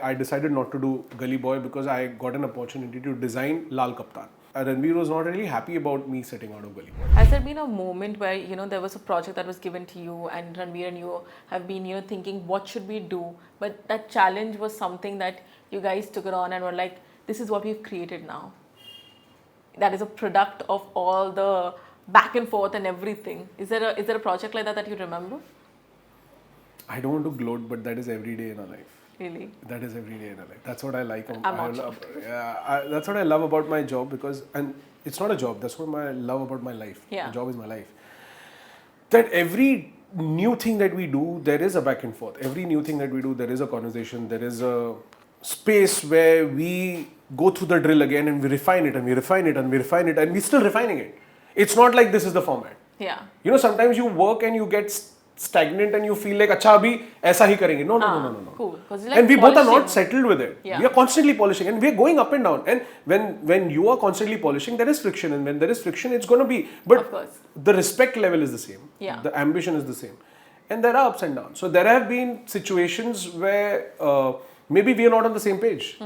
I decided not to do Gully Boy because I got an opportunity to design Laal Kaptaan. Ranveer was not really happy about me setting out of Gully Boy. Has there been a moment where, there was a project that was given to you and Ranveer and you have been, thinking, what should we do? But that challenge was something that you guys took it on and were like, this is what we've created now. That is a product of all the back and forth and everything. Is there a project like that you remember? I don't want to gloat, but that is every day in our life. Really? That is every day in our life. That's what I like. That's what I love about my job and it's not a job. That's what I love about my life. Yeah. My job is my life. That every new thing that we do, there is a back and forth. Every new thing that we do, there is a conversation. There is a space where we go through the drill again and we refine it and we refine it and we refine it and we're still refining it. It's not like this is the format. Yeah. Sometimes you work and you get stagnant and you feel like, acha, abhi aisa hi karenge. No. Cool. Like and we both are not settled with it. Yeah. We are constantly polishing and we are going up and down. And when you are constantly polishing, there is friction. And when there is friction, it's going to be. But of course, the respect level is the same. Yeah. The ambition is the same. And there are ups and downs. So there have been situations where maybe we are not on the same page.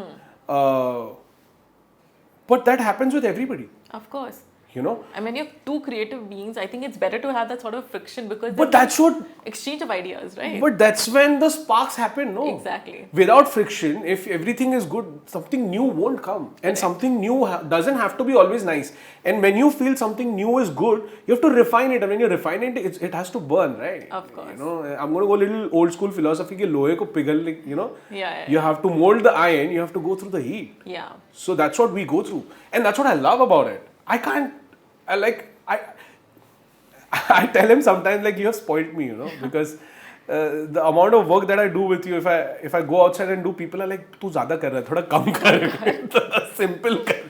But that happens with everybody. Of course. And when you have two creative beings, I think it's better to have that sort of friction because that's what exchange of ideas, right? But that's when the sparks happen, no? Exactly. Without friction, if everything is good, something new won't come. And something new doesn't have to be always nice. And when you feel something new is good, you have to refine it. And when you refine it, it has to burn, right? Of course. I'm going to go a little old school philosophy, ki lohe ko pighal, Yeah. You have to mold the iron, you have to go through the heat. Yeah. So that's what we go through. And that's what I love about it. I tell him sometimes like you have spoilt me, because the amount of work that I do with you, if I go outside and do, people are like, "Tu zyada kar raha hai, thoda kam kar, simple kar."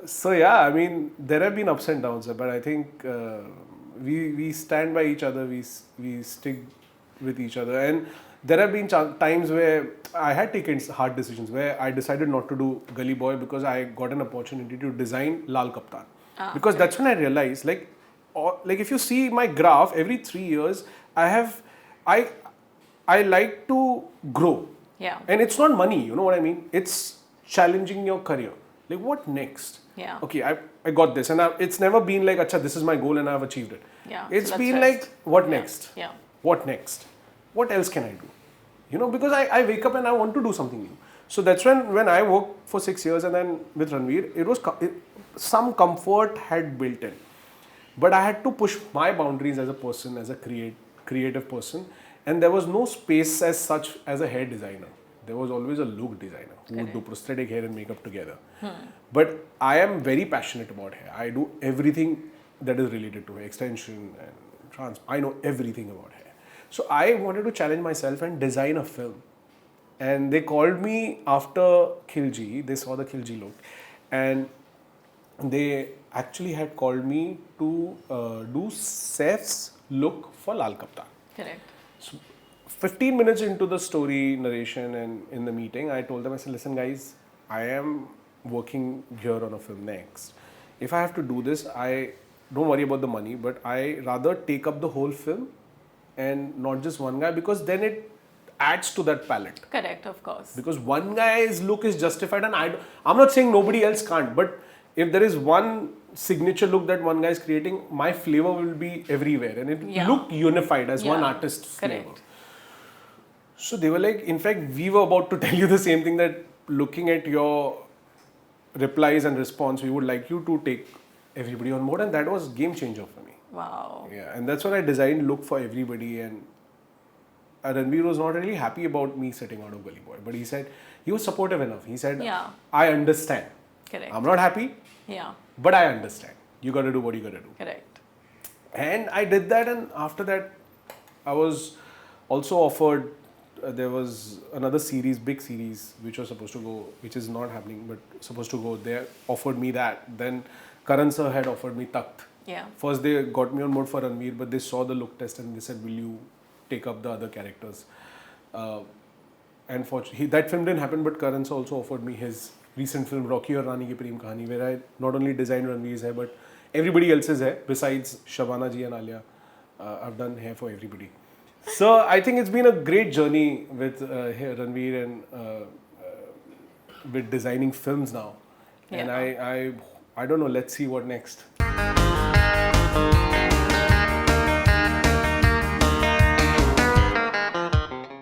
So yeah, I mean there have been ups and downs, but I think we stand by each other, we stick with each other, and there have been times where I had taken hard decisions where I decided not to do Gully Boy because I got an opportunity to design Laal Kaptaan. Because that's when I realized, like if you see my graph, every 3 years I like to grow. Yeah. And it's not money, you know what I mean? It's challenging your career. Like what next? Yeah. Okay, I got this, and it's never been like, acha, this is my goal and I've achieved it. Yeah. It's been like, what next? Yeah. What next? What else can I do? Because I wake up and I want to do something new. So that's when I worked for 6 years and then with Ranveer, some comfort had built in. But I had to push my boundaries as a person, as a creative person. And there was no space as such as a hair designer. There was always a look designer who would do prosthetic hair and makeup together. But I am very passionate about hair. I do everything that is related to hair, extension and trans. I know everything about hair. So I wanted to challenge myself and design a film. And they called me after Khilji. They saw the Khilji look. And they actually had called me to do Saif's look for Laal Kaptaan. Correct. So 15 minutes into the story narration and in the meeting, I told them, I said, listen guys, I am working here on a film next. If I have to do this, I don't worry about the money, but I rather take up the whole film and not just one guy, because then it adds to that palette. Correct, of course. Because one guy's look is justified, and I'm not saying nobody else can't, but if there is one signature look that one guy is creating, my flavor will be everywhere and it will look unified as one artist's flavor. Correct. So they were like, in fact, we were about to tell you the same thing, that looking at your replies and response, we would like you to take everybody on board, and that was game changer for me. Wow. Yeah, and that's when I designed look for everybody, and Ranveer was not really happy about me setting out of Gully Boy, but he said, he was supportive enough. He said, I understand. Correct. I'm not happy, but I understand. You got to do what you got to do. Correct. And I did that, and after that, I was also offered, there was another series, big series, which was supposed to go, which is not happening, but supposed to go. They offered me that. Then Karan sir had offered me Takht. Yeah. First they got me on board for Ranveer, but they saw the look test and they said, will you take up the other characters? Unfortunately, that film didn't happen, but Karan sir also offered me his recent film Rocky Aur Rani Ki Prem Kahani, where I not only designed Ranveer's hair, but everybody else's hair besides Shabana ji and Alia. I've done hair for everybody. So I think it's been a great journey with Ranveer and with designing films now. And Yeah. I don't know. Let's see what next.